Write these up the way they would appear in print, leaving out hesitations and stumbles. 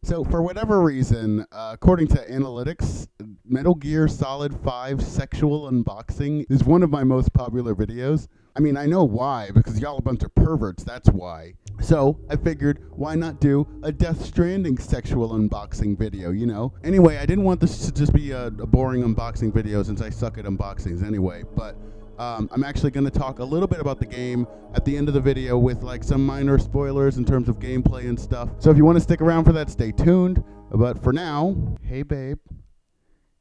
So for whatever reason, according to analytics, Metal Gear Solid 5 sexual unboxing is one of my most popular videos. I mean, I know why, because y'all a bunch of perverts, that's why. So I figured, why not do a Death Stranding sexual unboxing video, you know? Anyway, I didn't want this to just be a boring unboxing video since I suck at unboxings anyway, but I'm actually going to talk a little bit about the game at the end of the video with like some minor spoilers in terms of gameplay and stuff. So if you want to stick around for that, stay tuned. But for now, hey babe.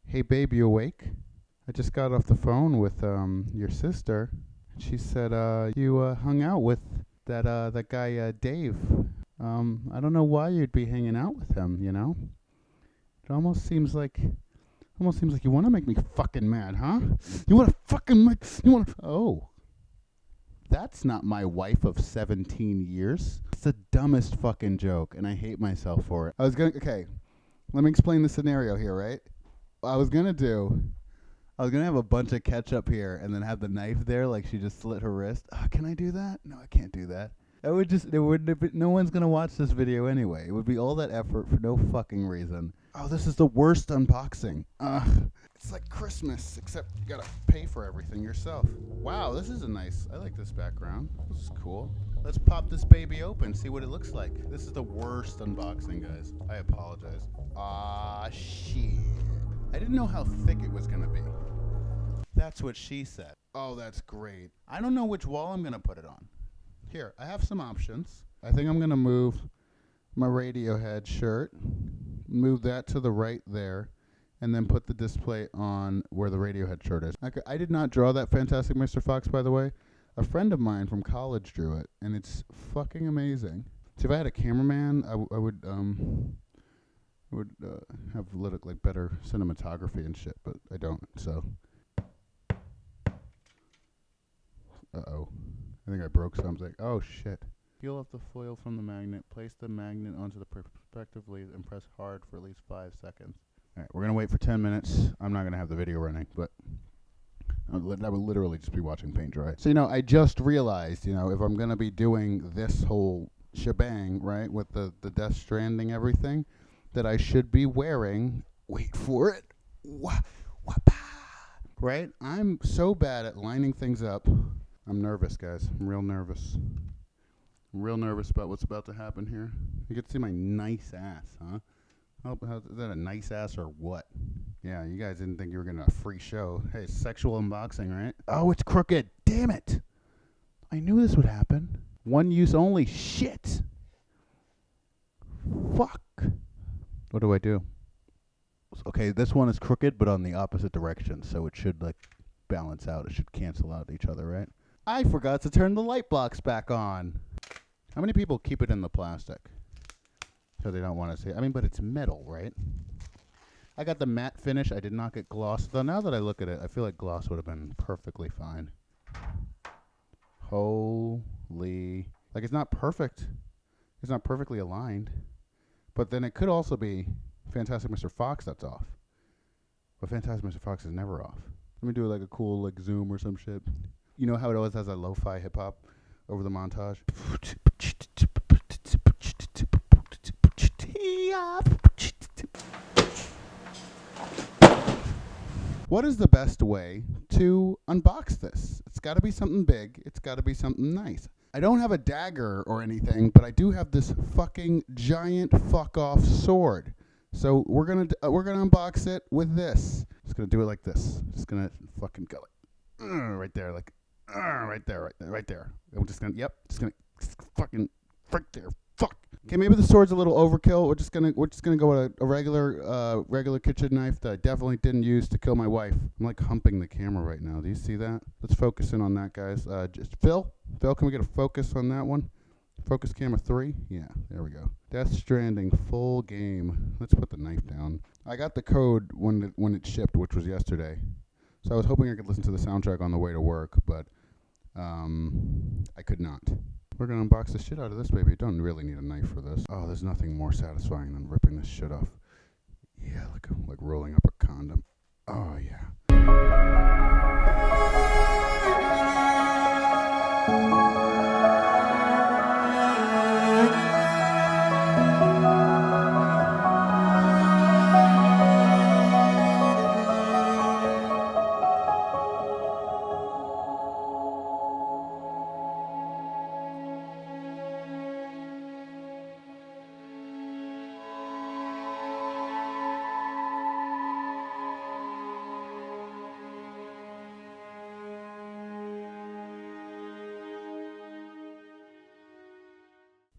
Hey babe, you awake? I just got off the phone with your sister. She said you hung out with that guy Dave. I don't know why you'd be hanging out with him, you know? It almost seems like you want to make me fucking mad, huh? You want to fucking make... You want to... Oh. That's not my wife of 17 years. It's the dumbest fucking joke, and I hate myself for it. Okay, let me explain the scenario here, right? I was going to have a bunch of ketchup here and then have the knife there like she just slit her wrist. Can I do that? No, I can't do that. No one's going to watch this video anyway. It would be all that effort for no fucking reason. Oh, this is the worst unboxing. It's like Christmas, except you gotta pay for everything yourself. Wow, this is I like this background. This is cool. Let's pop this baby open, see what it looks like. This is the worst unboxing, guys. I apologize. Shit. I didn't know how thick it was gonna be. That's what she said. Oh, that's great. I don't know which wall I'm gonna put it on. Here, I have some options. I think I'm gonna move my Radiohead shirt, move that to the right there, and then put the Displate on where the Radiohead shirt is. I did not draw that Fantastic Mr. Fox, by the way. A friend of mine from college drew it, and it's fucking amazing. See, if I had a cameraman, I would have like better cinematography and shit, but I don't. So, uh-oh, I think I broke something. Oh shit. Peel off the foil from the magnet, place the magnet onto the perspective lead, and press hard for at least 5 seconds. All right, we're going to wait for 10 minutes. I'm not going to have the video running, but I would literally just be watching paint dry. So, I just realized, if I'm going to be doing this whole shebang, right, with the Death Stranding everything, that I should be wearing, wait for it, right? I'm so bad at lining things up. I'm nervous, guys. I'm real nervous. I'm real nervous about what's about to happen here. You get to see my nice ass, huh? Oh, is that a nice ass or what? Yeah, you guys didn't think you were getting a free show. Hey, sexual unboxing, right? Oh, it's crooked. Damn it. I knew this would happen. One use only. Shit. Fuck. What do I do? Okay, this one is crooked, but on the opposite direction, so it should, balance out. It should cancel out each other, right? I forgot to turn the light blocks back on. How many people keep it in the plastic? So they don't want to see it. I mean, but it's metal, right? I got the matte finish. I did not get gloss. Though now that I look at it, I feel like gloss would have been perfectly fine. Holy. It's not perfect. It's not perfectly aligned. But then it could also be Fantastic Mr. Fox that's off. But Fantastic Mr. Fox is never off. Let me do a cool zoom or some shit. You know how it always has a lo-fi hip-hop over the montage? What is the best way to unbox this? It's got to be something big. It's got to be something nice. I don't have a dagger or anything, but I do have this fucking giant fuck-off sword. So we're gonna unbox it with this. Just gonna do it like this. Just gonna fucking go right there, right there. I'm just gonna fucking right there. Fuck. Okay, maybe the sword's a little overkill. We're just gonna go with a regular kitchen knife that I definitely didn't use to kill my wife. I'm humping the camera right now. Do you see that? Let's focus in on that, guys. Just Phil, can we get a focus on that one? Focus camera 3. Yeah, there we go. Death Stranding full game. Let's put the knife down. I got the code when it shipped, which was yesterday. So I was hoping I could listen to the soundtrack on the way to work, but I could not. We're going to unbox the shit out of this baby. You don't really need a knife for this. Oh, there's nothing more satisfying than ripping this shit off. Yeah, like rolling up a condom. Oh, yeah.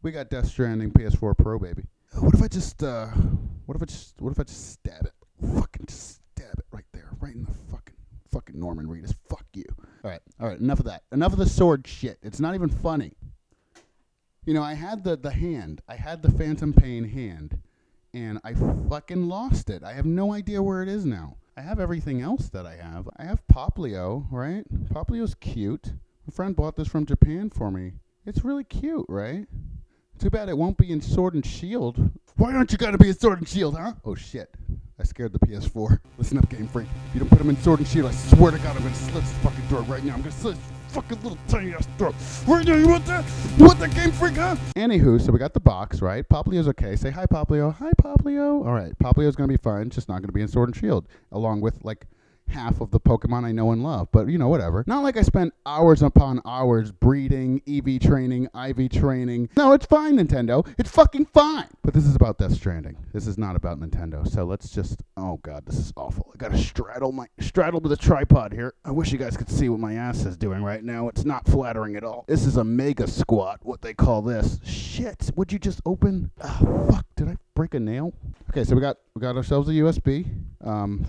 We got Death Stranding PS4 Pro, baby. What if I just stab it? Fucking just stab it right there, right in the fucking Norman Reedus. Fuck you. All right. Enough of that. Enough of the sword shit. It's not even funny. You know, I had the hand. I had the Phantom Pain hand, and I fucking lost it. I have no idea where it is now. I have everything else that I have. I have Poplio, right? Poplio's cute. A friend bought this from Japan for me. It's really cute, right? Too bad it won't be in Sword and Shield. Why aren't you gotta be in Sword and Shield, huh? Oh shit. I scared the PS4. Listen up, Game Freak. If you don't put him in Sword and Shield, I swear to God, I'm gonna slit his fucking throat right now. I'm gonna slit his fucking little tiny ass throat. Right now, you want that? You want that, Game Freak, huh? Anywho, so we got the box, right? Poplio's okay. Say hi, Poplio. Hi, Poplio. All right, Poplio's gonna be fine. Just not gonna be in Sword and Shield, along with like half of the Pokemon I know and love, but you know, whatever. Not like I spent hours upon hours breeding, EV training, IV training. No, it's fine, Nintendo. It's fucking fine. But this is about Death Stranding. This is not about Nintendo. So let's just, oh God, this is awful. I gotta straddle with a tripod here. I wish you guys could see what my ass is doing right now. It's not flattering at all. This is a mega squat, what they call this. Shit, would you just open? Fuck, did I break a nail? Okay, so we got ourselves a USB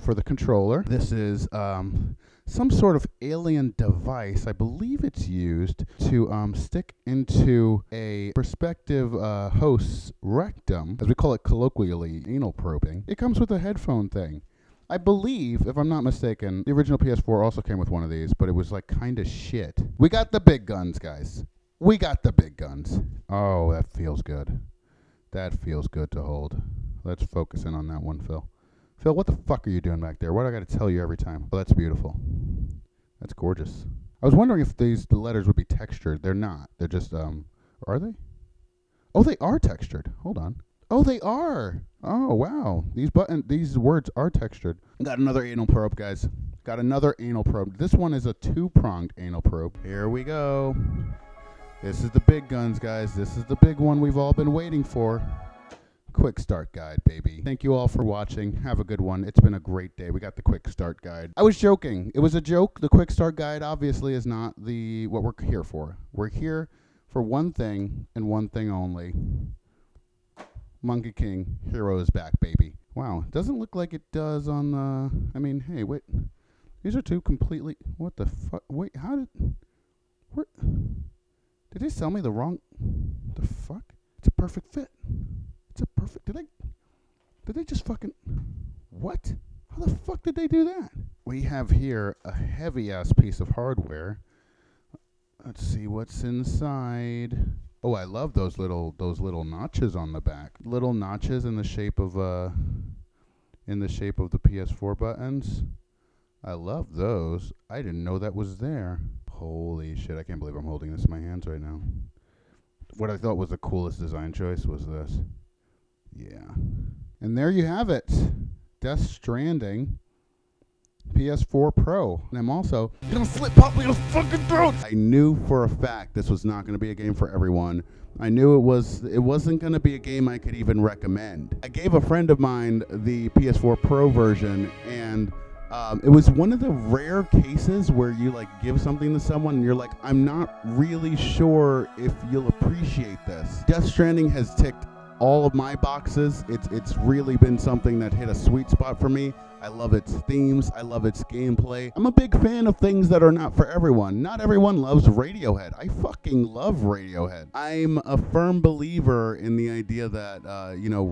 for the controller. This is some sort of alien device. I believe it's used to stick into a prospective host's rectum, as we call it colloquially, anal probing. It comes with a headphone thing. I believe, if I'm not mistaken, the original PS4 also came with one of these, but it was like kind of shit. We got the big guns, guys. We got the big guns. Oh, that feels good. That feels good to hold. Let's focus in on that one, Phil. Phil, what the fuck are you doing back there? What do I got to tell you every time? Oh, that's beautiful. That's gorgeous. I was wondering if the letters would be textured. They're not. They're just, are they? Oh, they are textured. Hold on. Oh, they are. Oh, wow. These words are textured. Got another anal probe, guys. Got another anal probe. This one is a 2-pronged anal probe. Here we go. This is the big guns, guys. This is the big one we've all been waiting for. Quick start guide, baby. Thank you all for watching. Have a good one. It's been a great day. We got the quick start guide. I was joking. It was a joke. The quick start guide obviously is not what we're here for. We're here for one thing and one thing only. Monkey King, hero is back, baby. Wow, it doesn't look like it does on the... I mean, hey, wait. These are two completely... What the fuck? Wait, how did... Where... Did they sell me the wrong... The fuck? It's a perfect fit. It's a perfect... Did they just fucking... What? How the fuck did they do that? We have here a heavy-ass piece of hardware. Let's see what's inside. Oh, I love those little notches on the back. Little notches in the shape of the PS4 buttons. I love those. I didn't know that was there. Holy shit, I can't believe I'm holding this in my hands right now. What I thought was the coolest design choice was this. Yeah. And there you have it. Death Stranding PS4 Pro. And I'm also gonna slit Poplio's fucking throat! I knew for a fact this was not gonna be a game for everyone. I knew it wasn't gonna be a game I could even recommend. I gave a friend of mine the PS4 Pro version, and it was one of the rare cases where you like give something to someone and you're like, I'm not really sure if you'll appreciate this. Death Stranding has ticked all of my boxes. It's really been something that hit a sweet spot for me. I love its themes. I love its gameplay. I'm a big fan of things that are not for everyone. Not everyone loves Radiohead. I fucking love Radiohead. I'm a firm believer in the idea that,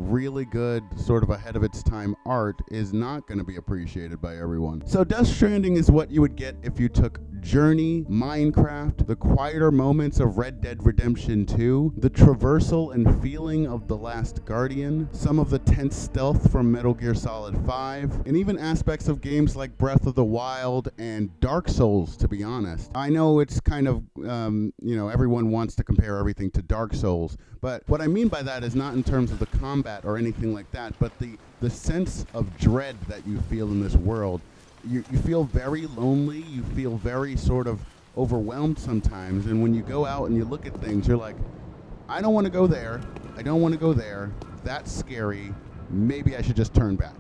really good, sort of ahead of its time art is not going to be appreciated by everyone. So Death Stranding is what you would get if you took Journey, Minecraft, the quieter moments of Red Dead Redemption 2, the traversal and feeling of The Last Guardian, some of the tense stealth from Metal Gear Solid 5, and even aspects of games like Breath of the Wild and Dark Souls, to be honest. I know it's kind of, everyone wants to compare everything to Dark Souls, but what I mean by that is not in terms of the combat or anything like that, but the sense of dread that you feel in this world. You feel very lonely, you feel very sort of overwhelmed sometimes, and when you go out and you look at things, you're like, I don't want to go there, I don't want to go there, that's scary, maybe I should just turn back.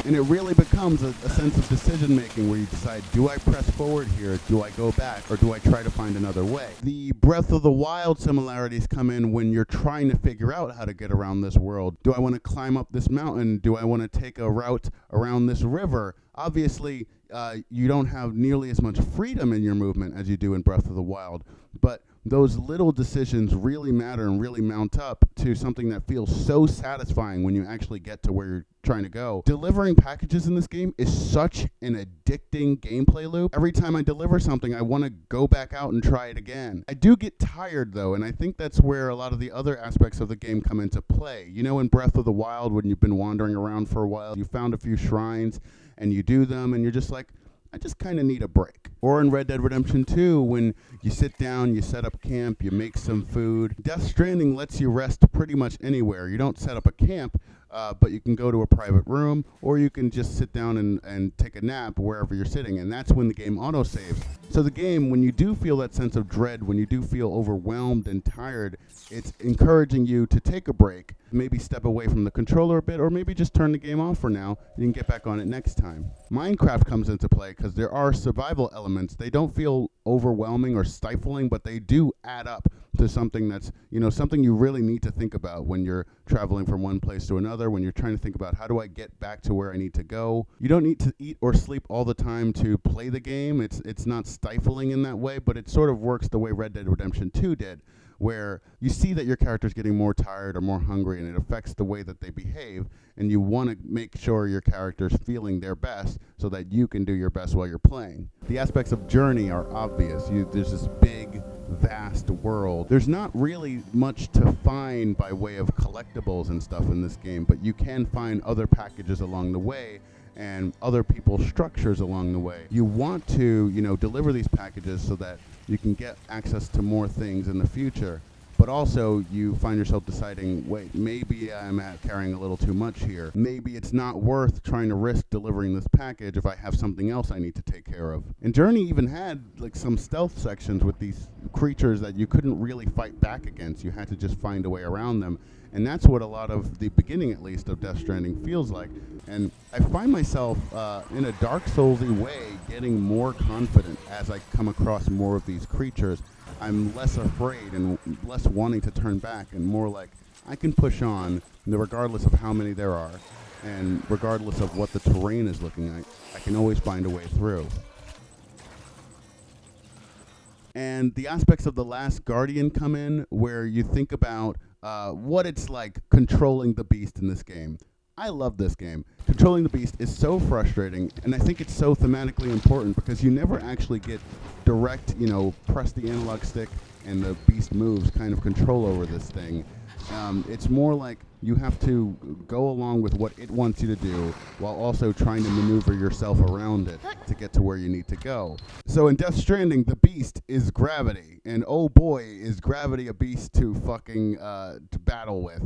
And it really becomes a sense of decision making where you decide, do I press forward here, do I go back, or do I try to find another way? The Breath of the Wild similarities come in when you're trying to figure out how to get around this world. Do I want to climb up this mountain? Do I want to take a route around this river? Obviously, you don't have nearly as much freedom in your movement as you do in Breath of the Wild, but those little decisions really matter and really mount up to something that feels so satisfying when you actually get to where you're trying to go. Delivering packages in this game is such an addicting gameplay loop. Every time I deliver something, I want to go back out and try it again. I do get tired though, and I think that's where a lot of the other aspects of the game come into play. You know, in Breath of the Wild, when you've been wandering around for a while, you found a few shrines and you do them and you're just like, I just kind of need a break. Or in Red Dead Redemption 2, when you sit down, you set up camp, you make some food. Death Stranding lets you rest pretty much anywhere. You don't set up a camp, but you can go to a private room, or you can just sit down and take a nap wherever you're sitting, and that's when the game autosaves. So the game, when you do feel that sense of dread, when you do feel overwhelmed and tired, it's encouraging you to take a break, maybe step away from the controller a bit, or maybe just turn the game off for now. You can get back on it next time. Minecraft comes into play because there are survival elements. They don't feel overwhelming or stifling, but they do add up to something that's, something you really need to think about when you're traveling from one place to another, when you're trying to think about how do I get back to where I need to go. You don't need to eat or sleep all the time to play the game. It's not stifling in that way, but it sort of works the way Red Dead Redemption 2 did, where you see that your character's getting more tired or more hungry, and it affects the way that they behave, and you want to make sure your character's feeling their best so that you can do your best while you're playing. The aspects of journey are obvious. There's this big, vast world. There's not really much to find by way of collectibles and stuff in this game, but you can find other packages along the way and other people's structures along the way. You want to, deliver these packages so that you can get access to more things in the future, but also you find yourself deciding, wait, maybe I'm carrying a little too much here. Maybe it's not worth trying to risk delivering this package if I have something else I need to take care of. And Journey even had some stealth sections with these creatures that you couldn't really fight back against. You had to just find a way around them. And that's what a lot of the beginning, at least, of Death Stranding feels like. And I find myself, in a Dark Souls-y way, getting more confident as I come across more of these creatures. I'm less afraid and less wanting to turn back, and more like, I can push on, regardless of how many there are, and regardless of what the terrain is looking like, I can always find a way through. And the aspects of The Last Guardian come in, where you think about what it's like controlling the beast in this game. I love this game. Controlling the beast is so frustrating, and I think it's so thematically important because you never actually get direct, press the analog stick and the beast moves kind of control over this thing. It's more like you have to go along with what it wants you to do while also trying to maneuver yourself around it to get to where you need to go. So in Death Stranding, the beast is gravity, and oh boy, is gravity a beast to fucking to battle with.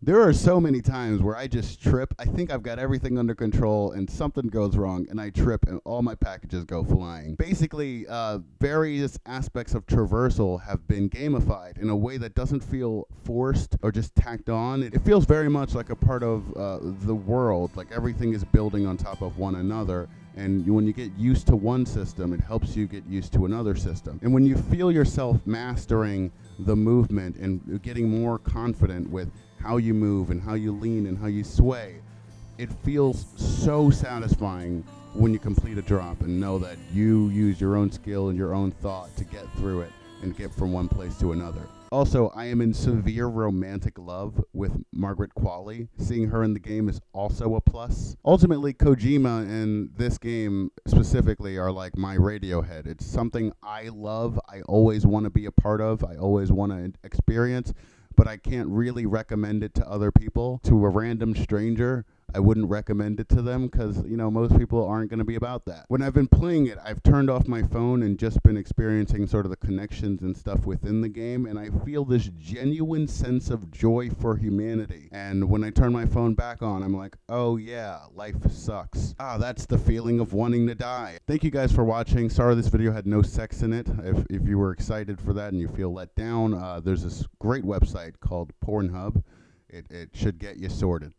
There are so many times where I just trip. I think I've got everything under control and something goes wrong and I trip and all my packages go flying. Basically, various aspects of traversal have been gamified in a way that doesn't feel forced or just tacked on. It feels very much like a part of the world, like everything is building on top of one another. And when you get used to one system, it helps you get used to another system. And when you feel yourself mastering the movement and getting more confident with how you move and how you lean and how you sway, it feels so satisfying when you complete a drop and know that you use your own skill and your own thought to get through it and get from one place to another. Also, I am in severe romantic love with Margaret Qualley. Seeing her in the game is also a plus. Ultimately, Kojima and this game specifically are like my Radiohead. It's something I love, I always want to be a part of, I always want to experience, but I can't really recommend it to other people. To a random stranger, I wouldn't recommend it to them because, most people aren't going to be about that. When I've been playing it, I've turned off my phone and just been experiencing sort of the connections and stuff within the game, and I feel this genuine sense of joy for humanity. And when I turn my phone back on, I'm like, oh yeah, life sucks. That's the feeling of wanting to die. Thank you guys for watching. Sorry this video had no sex in it. If you were excited for that and you feel let down, there's this great website called Pornhub. It should get you sorted.